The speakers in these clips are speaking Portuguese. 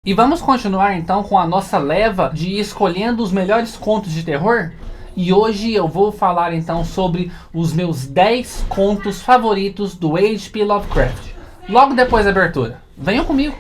E vamos continuar então com a nossa leva de escolhendo os melhores contos de terror? E hoje eu vou falar então sobre os meus 10 contos favoritos do H.P. Lovecraft. Logo depois da abertura. Venham comigo!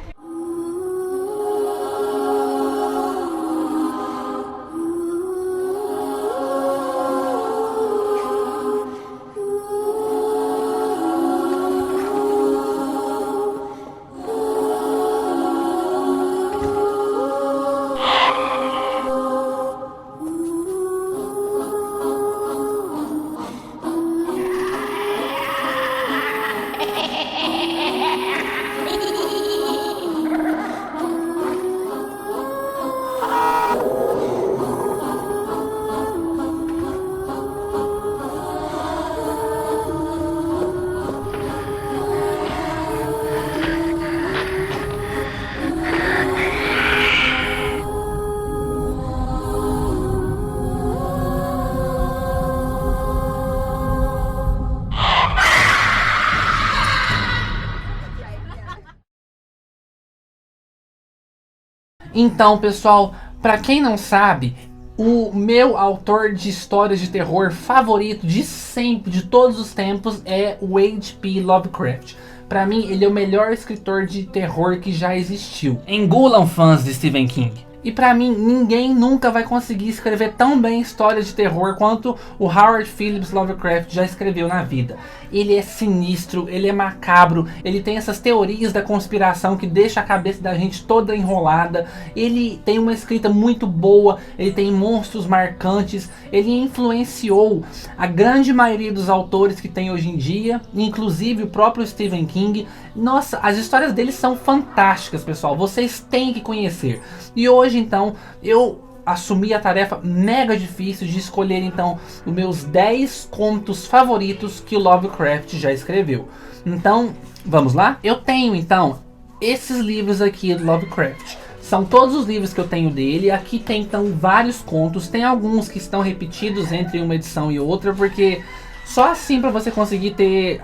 Então, pessoal, para quem não sabe, o meu autor de histórias de terror favorito de sempre, de todos os tempos, é o H.P. Lovecraft. Para mim, ele é o melhor escritor de terror que já existiu. Engulam fãs de Stephen King. E pra mim, ninguém nunca vai conseguir escrever tão bem histórias de terror quanto o Howard Phillips Lovecraft já escreveu na vida. Ele é sinistro, ele é macabro, ele tem essas teorias da conspiração que deixa a cabeça da gente toda enrolada. Ele tem uma escrita muito boa, ele tem monstros marcantes, ele influenciou a grande maioria dos autores que tem hoje em dia, inclusive o próprio Stephen King. Nossa, as histórias dele são fantásticas, pessoal, vocês têm que conhecer. E hoje então eu assumi a tarefa mega difícil de escolher então os meus 10 contos favoritos que o Lovecraft já escreveu. Então, vamos lá? Eu tenho então esses livros aqui do Lovecraft. São todos os livros que eu tenho dele. Aqui tem então vários contos. Tem alguns que estão repetidos entre uma edição e outra, porque só assim para você conseguir ter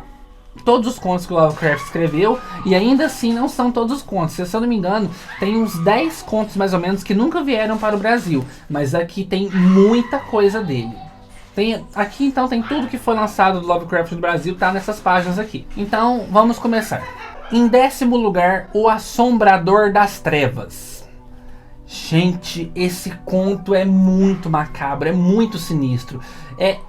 todos os contos que o Lovecraft escreveu, e ainda assim não são todos os contos. Se eu não me engano, tem uns 10 contos mais ou menos que nunca vieram para o Brasil, mas aqui tem muita coisa dele. Aqui então tem tudo que foi lançado do Lovecraft no Brasil, tá nessas páginas aqui. Então vamos começar. Em 10º lugar, O Assombrador das Trevas. Gente, esse conto é muito macabro, é muito sinistro.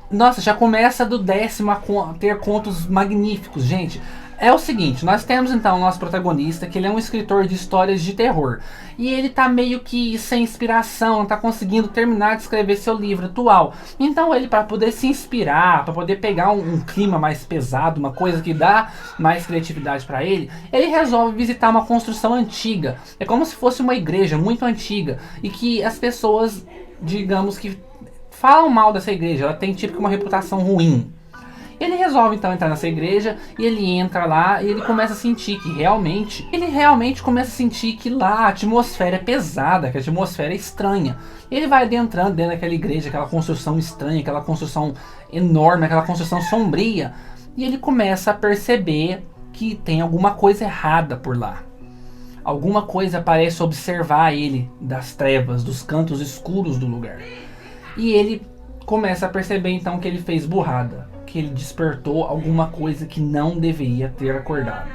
Nossa, já começa do 10º a ter contos magníficos, gente. É o seguinte, nós temos então o nosso protagonista, que ele é um escritor de histórias de terror. E ele tá meio que sem inspiração, não tá conseguindo terminar de escrever seu livro atual. Então ele, para poder se inspirar, para poder pegar um clima mais pesado, uma coisa que dá mais criatividade para ele resolve visitar uma construção antiga. É como se fosse uma igreja muito antiga, e que as pessoas, digamos que falam mal dessa igreja, ela tem tipo uma reputação ruim. Ele resolve então entrar nessa igreja, e ele entra lá e ele começa a sentir que realmente começa a sentir que lá a atmosfera é pesada, que a atmosfera é estranha. Ele vai adentrando dentro daquela igreja, aquela construção estranha, aquela construção enorme, aquela construção sombria, e ele começa a perceber que tem alguma coisa errada por lá. Alguma coisa parece observar ele das trevas, dos cantos escuros do lugar. E ele começa a perceber então que ele fez burrada, que ele despertou alguma coisa que não deveria ter acordado.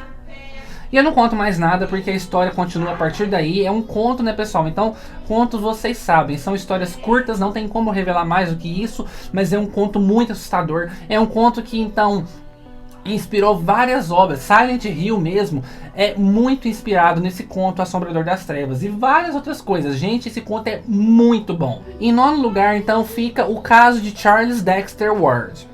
E eu não conto mais nada porque a história continua a partir daí. É um conto, né, pessoal? Então, contos vocês sabem, são histórias curtas, não tem como revelar mais do que isso, mas é um conto muito assustador. É um conto que então inspirou várias obras. Silent Hill mesmo é muito inspirado nesse conto Assombrador das Trevas e várias outras coisas. Gente, esse conto é muito bom. Em 9º lugar então fica O Caso de Charles Dexter Ward.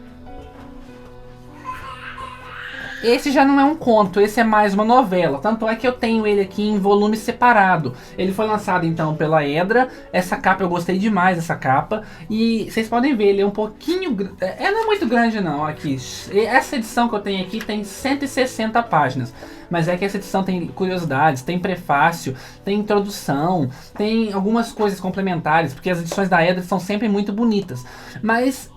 Esse já não é um conto, esse é mais uma novela. Tanto é que eu tenho ele aqui em volume separado. Ele foi lançado então pela Edra. Essa capa eu gostei demais dessa capa. E vocês podem ver, ele é um pouquinho... não é muito grande não, aqui. Essa edição que eu tenho aqui tem 160 páginas. Mas é que essa edição tem curiosidades, tem prefácio, tem introdução, tem algumas coisas complementares, porque as edições da Edra são sempre muito bonitas. Mas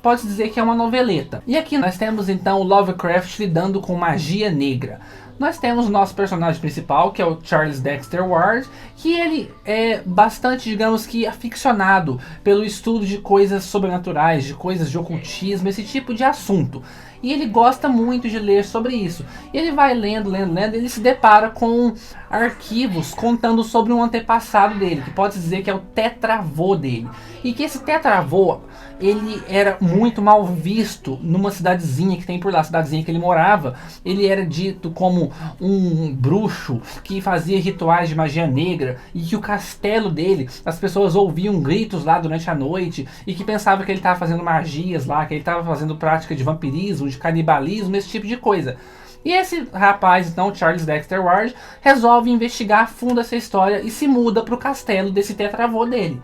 pode dizer que é uma noveleta. E aqui nós temos então o Lovecraft lidando com magia negra. nós temos o nosso personagem principal, que é o Charles Dexter Ward, que ele é bastante, digamos que, aficionado pelo estudo de coisas sobrenaturais, de coisas de ocultismo, esse tipo de assunto. E ele gosta muito de ler sobre isso. E ele vai lendo, e ele se depara com arquivos contando sobre um antepassado dele, que pode dizer que é o tetravô dele. E que esse tetravô, ele era muito mal visto numa cidadezinha que tem por lá, a cidadezinha que ele morava. Ele era dito como um bruxo que fazia rituais de magia negra, e que o castelo dele, as pessoas ouviam gritos lá durante a noite, e que pensavam que ele estava fazendo magias lá, que ele estava fazendo prática de vampirismo, de canibalismo, esse tipo de coisa. E esse rapaz, então, Charles Dexter Ward, resolve investigar a fundo essa história e se muda para o castelo desse tetravô dele.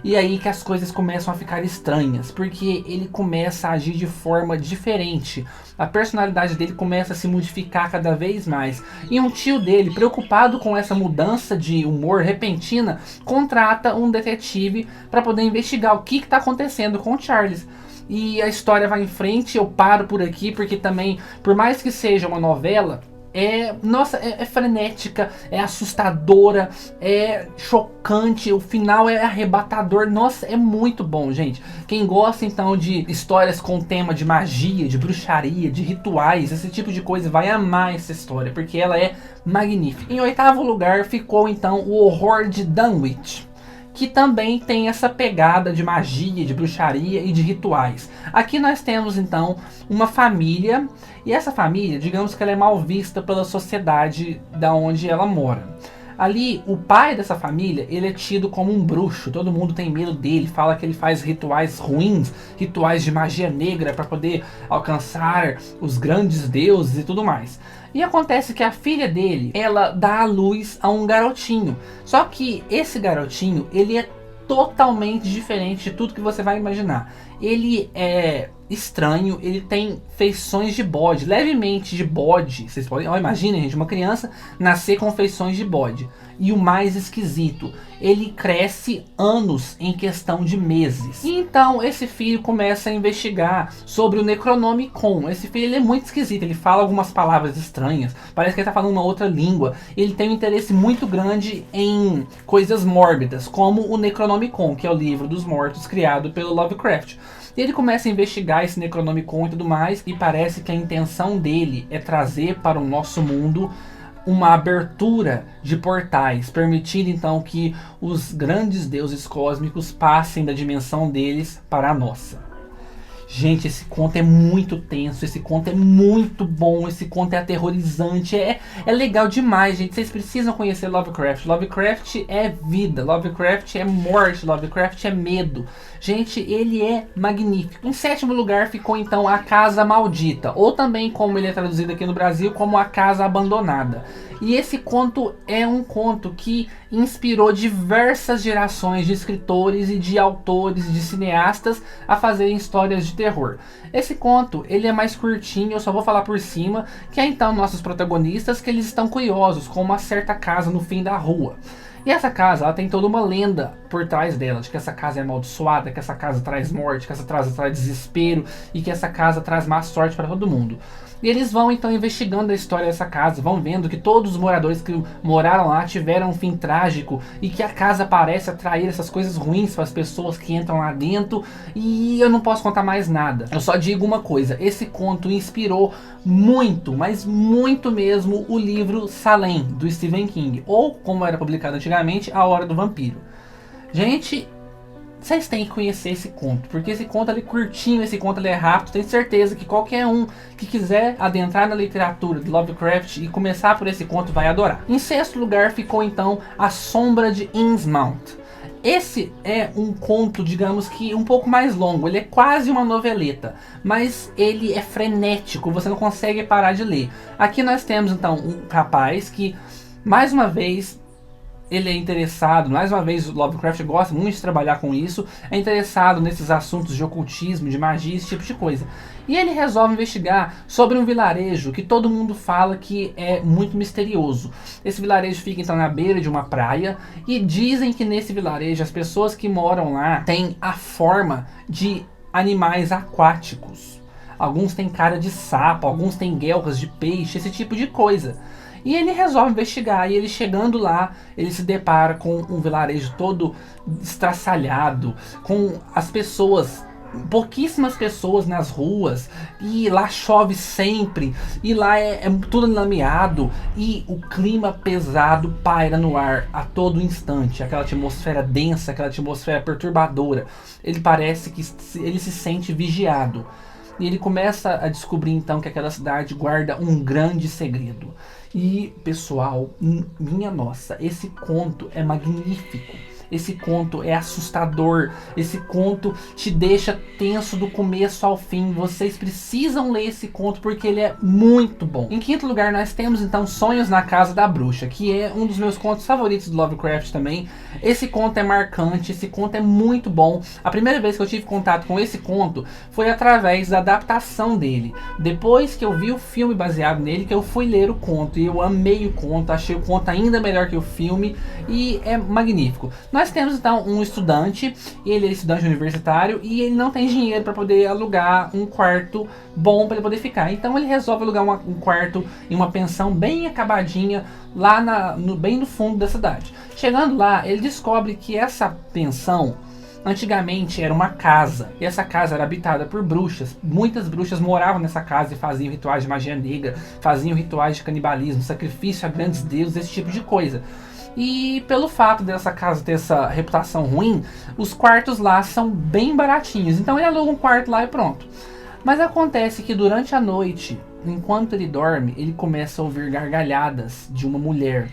E aí que as coisas começam a ficar estranhas, porque ele começa a agir de forma diferente. A personalidade dele começa a se modificar cada vez mais. E um tio dele, preocupado com essa mudança de humor repentina, contrata um detetive para poder investigar o que está acontecendo com o Charles. E a história vai em frente, eu paro por aqui, porque também, por mais que seja uma novela, é frenética, é assustadora, é chocante, o final é arrebatador. Nossa, é muito bom, gente. Quem gosta então de histórias com tema de magia, de bruxaria, de rituais, esse tipo de coisa, vai amar essa história, porque ela é magnífica. Em oitavo lugar ficou então o Horror de Dunwich, que também tem essa pegada de magia, de bruxaria e de rituais. Aqui nós temos então uma família, e essa família, digamos que ela é mal vista pela sociedade da onde ela mora. Ali, o pai dessa família, ele é tido como um bruxo, todo mundo tem medo dele, fala que ele faz rituais ruins, rituais de magia negra para poder alcançar os grandes deuses e tudo mais. E acontece que a filha dele, ela dá à luz a um garotinho. Só que esse garotinho, ele é totalmente diferente de tudo que você vai imaginar. Ele é estranho, ele tem feições de bode, levemente de bode. Vocês podem, imaginem, gente, uma criança nascer com feições de bode. E o mais esquisito, ele cresce anos em questão de meses. E então esse filho começa a investigar sobre o Necronomicon. Esse filho, ele é muito esquisito, ele fala algumas palavras estranhas, parece que ele está falando uma outra língua. Ele tem um interesse muito grande em coisas mórbidas, como o Necronomicon, que é o livro dos mortos criado pelo Lovecraft. E ele começa a investigar esse Necronomicon e tudo mais, e parece que a intenção dele é trazer para o nosso mundo uma abertura de portais, permitindo então que os grandes deuses cósmicos passem da dimensão deles para a nossa. Gente, esse conto é muito tenso, esse conto é muito bom, esse conto é aterrorizante, é legal demais, gente. Vocês precisam conhecer Lovecraft. Lovecraft é vida, Lovecraft é morte, Lovecraft é medo. Gente, ele é magnífico. Em sétimo lugar ficou então A Casa Maldita, ou também, como ele é traduzido aqui no Brasil, como A Casa Abandonada. E esse conto é um conto que inspirou diversas gerações de escritores e de autores, de cineastas a fazerem histórias de terror. Esse conto, ele é mais curtinho, eu só vou falar por cima, que é então nossos protagonistas, que eles estão curiosos com uma certa casa no fim da rua. E essa casa, ela tem toda uma lenda por trás dela, de que essa casa é amaldiçoada, que essa casa traz morte, que essa casa traz desespero e que essa casa traz má sorte para todo mundo. E eles vão então investigando a história dessa casa, vão vendo que todos os moradores que moraram lá tiveram um fim trágico e que a casa parece atrair essas coisas ruins para as pessoas que entram lá dentro. E eu não posso contar mais nada, eu só digo uma coisa: esse conto inspirou muito, mas muito mesmo, o livro Salem, do Stephen King, ou como era publicado antigamente, A Hora do Vampiro. Gente, vocês têm que conhecer esse conto, porque esse conto é curtinho, esse conto é rápido. Tenho certeza que qualquer um que quiser adentrar na literatura de Lovecraft e começar por esse conto vai adorar. Em sexto lugar ficou então A Sombra de Innsmouth. Esse é um conto, digamos que um pouco mais longo, ele é quase uma noveleta, mas ele é frenético, você não consegue parar de ler. Aqui nós temos então um rapaz que, mais uma vez, ele é interessado, mais uma vez o Lovecraft gosta muito de trabalhar com isso, é interessado nesses assuntos de ocultismo, de magia, esse tipo de coisa. E ele resolve investigar sobre um vilarejo que todo mundo fala que é muito misterioso. Esse vilarejo fica então na beira de uma praia, e dizem que nesse vilarejo as pessoas que moram lá têm a forma de animais aquáticos. alguns têm cara de sapo, alguns têm guelras de peixe, esse tipo de coisa. E ele resolve investigar, e ele chegando lá, ele se depara com um vilarejo todo estraçalhado, com as pessoas, pouquíssimas pessoas nas ruas, e lá chove sempre, e lá é tudo lameado, e o clima pesado paira no ar a todo instante, aquela atmosfera densa, aquela atmosfera perturbadora. Ele parece que ele se sente vigiado. E ele começa a descobrir então que aquela cidade guarda um grande segredo. E pessoal, minha nossa, esse conto é magnífico. Esse conto é assustador. Esse conto te deixa tenso do começo ao fim. Vocês precisam ler esse conto porque ele é muito bom. Em quinto lugar, nós temos então Sonhos na Casa da Bruxa, que é um dos meus contos favoritos do Lovecraft também. Esse conto é marcante, esse conto é muito bom. A primeira vez que eu tive contato com esse conto foi através da adaptação dele. Depois que eu vi o filme baseado nele, que eu fui ler o conto. E eu amei o conto, achei o conto ainda melhor que o filme. E é magnífico. Nós temos então um estudante, ele é estudante universitário e ele não tem dinheiro para poder alugar um quarto bom para ele poder ficar. Então ele resolve alugar um quarto em uma pensão bem acabadinha lá bem no fundo da cidade. Chegando lá, ele descobre que essa pensão antigamente era uma casa, e essa casa era habitada por bruxas. Muitas bruxas moravam nessa casa e faziam rituais de magia negra, faziam rituais de canibalismo, sacrifício a grandes deuses, esse tipo de coisa. E pelo fato dessa casa ter essa reputação ruim, os quartos lá são bem baratinhos. Então ele aluga um quarto lá e pronto. Mas acontece que durante a noite, enquanto ele dorme, ele começa a ouvir gargalhadas de uma mulher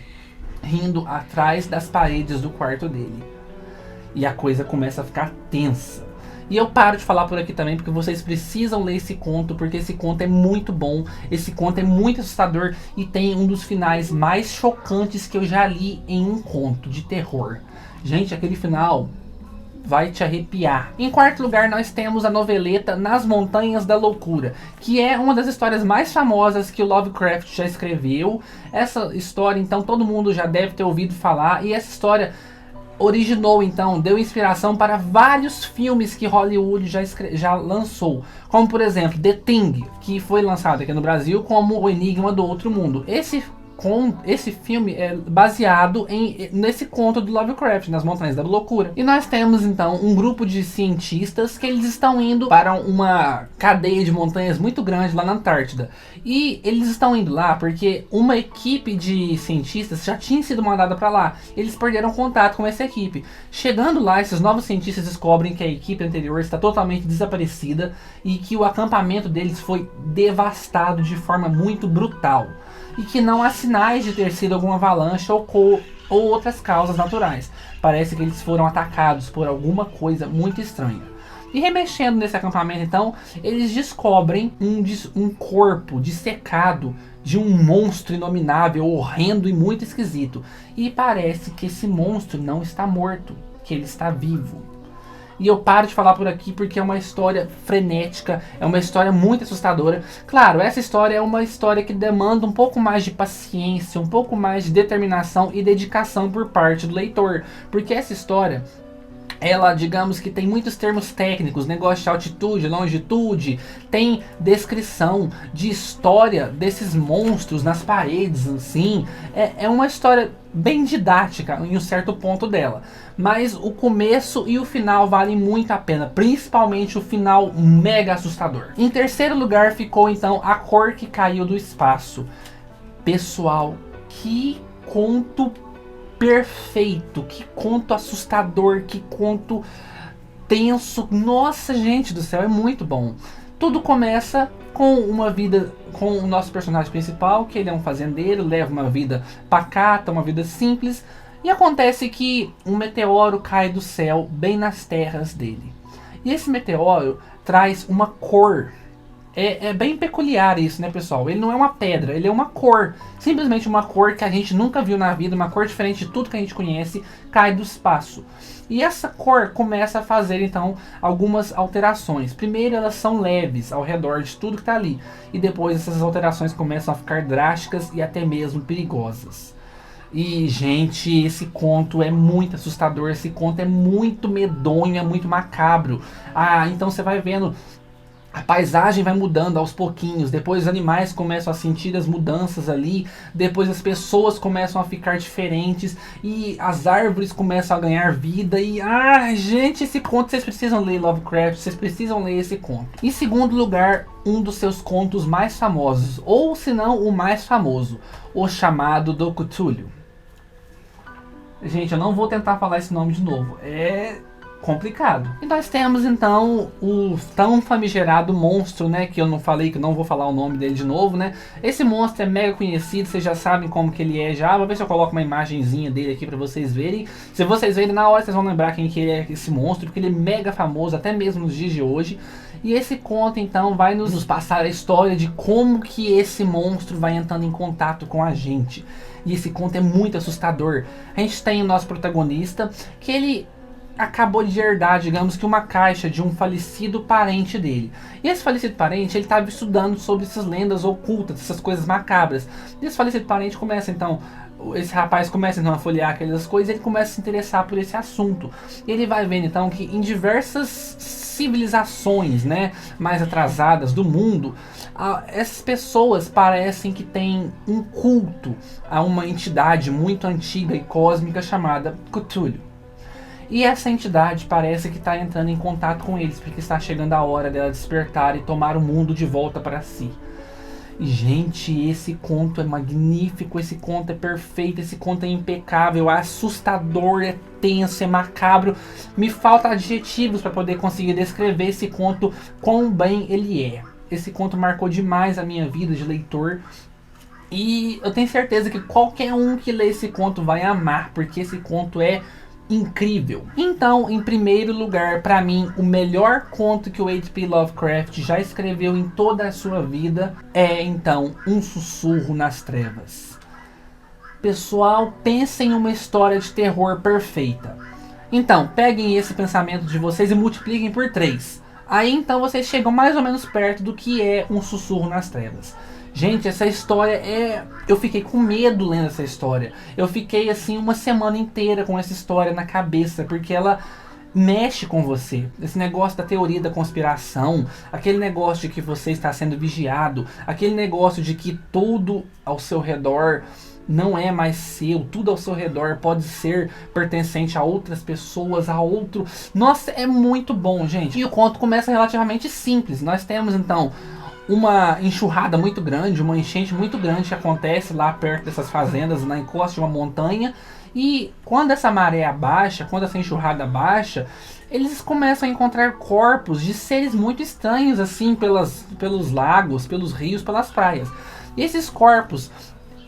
rindo atrás das paredes do quarto dele. E a coisa começa a ficar tensa. E eu paro de falar por aqui também porque vocês precisam ler esse conto, porque esse conto é muito bom, esse conto é muito assustador e tem um dos finais mais chocantes que eu já li em um conto de terror. Gente, aquele final vai te arrepiar. Em quarto lugar, nós temos a noveleta Nas Montanhas da Loucura, que é uma das histórias mais famosas que o Lovecraft já escreveu. Essa história, então, todo mundo já deve ter ouvido falar, e essa história originou, então, deu inspiração para vários filmes que Hollywood já lançou, como por exemplo The Thing, que foi lançado aqui no Brasil como O Enigma do Outro Mundo. Esse filme é baseado nesse conto do Lovecraft, Nas Montanhas da Loucura. E nós temos então um grupo de cientistas que eles estão indo para uma cadeia de montanhas muito grande lá na Antártida. E eles estão indo lá porque uma equipe de cientistas já tinha sido mandada para lá. Eles perderam contato com essa equipe. Chegando lá, esses novos cientistas descobrem que a equipe anterior está totalmente desaparecida e que o acampamento deles foi devastado de forma muito brutal. E que não há sinais de ter sido alguma avalanche ou outras causas naturais. Parece que eles foram atacados por alguma coisa muito estranha. E remexendo nesse acampamento, então, eles descobrem um corpo dissecado de um monstro inominável, horrendo e muito esquisito. E parece que esse monstro não está morto, que ele está vivo. E eu paro de falar por aqui porque é uma história frenética, é uma história muito assustadora. Claro, essa história é uma história que demanda um pouco mais de paciência, um pouco mais de determinação e dedicação por parte do leitor. Porque essa história, ela, digamos que tem muitos termos técnicos, negócio de altitude, longitude, tem descrição de história desses monstros nas paredes, assim. É uma história bem didática em um certo ponto dela. Mas o começo e o final valem muito a pena, principalmente o final mega assustador. Em terceiro lugar ficou então A Cor que Caiu do Espaço. Pessoal, que conto perfeito, que conto assustador, que conto tenso. Nossa, gente do céu, é muito bom. Tudo começa com uma vida, com o nosso personagem principal, que ele é um fazendeiro, leva uma vida pacata, uma vida simples, e acontece que um meteoro cai do céu bem nas terras dele. E esse meteoro traz uma cor. É bem peculiar isso, né, pessoal? Ele não é uma pedra, ele é uma cor. Simplesmente uma cor que a gente nunca viu na vida, uma cor diferente de tudo que a gente conhece, cai do espaço. E essa cor começa a fazer, então, algumas alterações. Primeiro, elas são leves ao redor de tudo que está ali. E depois essas alterações começam a ficar drásticas e até mesmo perigosas. E, gente, esse conto é muito assustador, esse conto é muito medonho, é muito macabro. Então você vai vendo A paisagem vai mudando aos pouquinhos, depois os animais começam a sentir as mudanças ali, depois as pessoas começam a ficar diferentes e as árvores começam a ganhar vida e... ai, gente, esse conto vocês precisam ler, Lovecraft, vocês precisam ler esse conto. Em segundo lugar, um dos seus contos mais famosos, ou se não o mais famoso, o chamado do Cthulhu. Gente, eu não vou tentar falar esse nome de novo, é complicado. E nós temos então o tão famigerado monstro, né, que eu não falei, que eu não vou falar o nome dele de novo, né. Esse monstro é mega conhecido, vocês já sabem como que ele é já. Vou ver se eu coloco uma imagenzinha dele aqui pra vocês verem. Se vocês verem na hora, vocês vão lembrar quem que é esse monstro, porque ele é mega famoso, até mesmo nos dias de hoje. E esse conto então vai nos passar a história de como que esse monstro vai entrando em contato com a gente. E esse conto é muito assustador. A gente tem o nosso protagonista, que ele acabou de herdar, digamos que uma caixa de um falecido parente dele. E esse falecido parente, ele estava estudando sobre essas lendas ocultas, essas coisas macabras. E esse falecido parente começa então, esse rapaz começa então a folhear aquelas coisas, e ele começa a se interessar por esse assunto. E ele vai vendo então que em diversas civilizações, né, mais atrasadas do mundo, essas pessoas parecem que têm um culto a uma entidade muito antiga e cósmica chamada Cthulhu. E essa entidade parece que está entrando em contato com eles, porque está chegando a hora dela despertar e tomar o mundo de volta para si. E, gente, esse conto é magnífico, esse conto é perfeito, esse conto é impecável, é assustador, é tenso, é macabro. Me faltam adjetivos para poder conseguir descrever esse conto, quão bem ele é. Esse conto marcou demais a minha vida de leitor. E eu tenho certeza que qualquer um que lê esse conto vai amar, porque esse conto é incrível. Então, em primeiro lugar, para mim, o melhor conto que o H.P. Lovecraft já escreveu em toda a sua vida é, então, Um Sussurro nas Trevas. Pessoal, pensem em uma história de terror perfeita. Então, peguem esse pensamento de vocês e multipliquem por 3. Aí, então, vocês chegam mais ou menos perto do que é Um Sussurro nas Trevas. Gente, essa história é... eu fiquei com medo lendo essa história. Eu fiquei, assim, uma semana inteira com essa história na cabeça, porque ela mexe com você. Esse negócio da teoria da conspiração, aquele negócio de que você está sendo vigiado, aquele negócio de que tudo ao seu redor não é mais seu, tudo ao seu redor pode ser pertencente a outras pessoas, a outro... Nossa, é muito bom, gente. E o conto começa relativamente simples. Nós temos, então, uma enxurrada muito grande, uma enchente muito grande que acontece lá perto dessas fazendas, na encosta de uma montanha. E quando essa maré abaixa, quando essa enxurrada abaixa, eles começam a encontrar corpos de seres muito estranhos, assim, pelos lagos, pelos rios, pelas praias. E esses corpos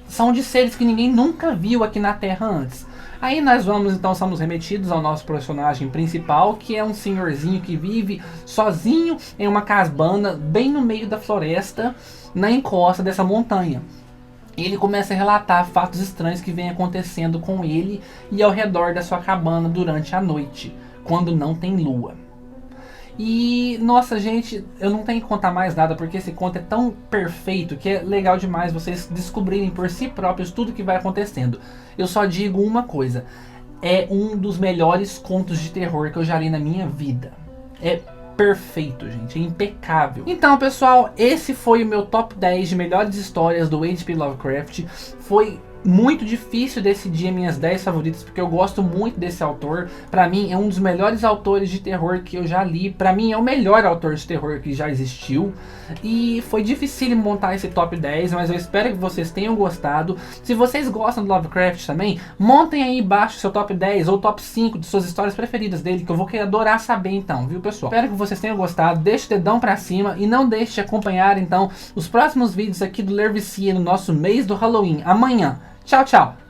são de seres que ninguém nunca viu aqui na Terra antes. Aí nós vamos, então, somos remetidos ao nosso personagem principal, que é um senhorzinho que vive sozinho em uma cabana bem no meio da floresta, na encosta dessa montanha. E ele começa a relatar fatos estranhos que vêm acontecendo com ele e ao redor da sua cabana durante a noite, quando não tem lua. E, nossa, gente, eu não tenho que contar mais nada, porque esse conto é tão perfeito que é legal demais vocês descobrirem por si próprios tudo que vai acontecendo. Eu só digo uma coisa: é um dos melhores contos de terror que eu já li na minha vida. É perfeito, gente, é impecável. Então, pessoal, esse foi o meu top 10 de melhores histórias do H.P. Lovecraft. Foi muito difícil decidir minhas 10 favoritas, porque eu gosto muito desse autor. Pra mim é um dos melhores autores de terror que eu já li. Pra mim é o melhor autor de terror que já existiu. E foi difícil montar esse top 10, mas eu espero que vocês tenham gostado. Se vocês gostam do Lovecraft também, montem aí embaixo seu top 10 ou top 5 de suas histórias preferidas dele, que eu vou adorar saber então, viu, pessoal? Espero que vocês tenham gostado. Deixe o dedão pra cima e não deixe de acompanhar então os próximos vídeos aqui do Ler Vicia no nosso mês do Halloween, amanhã. Tchau, tchau!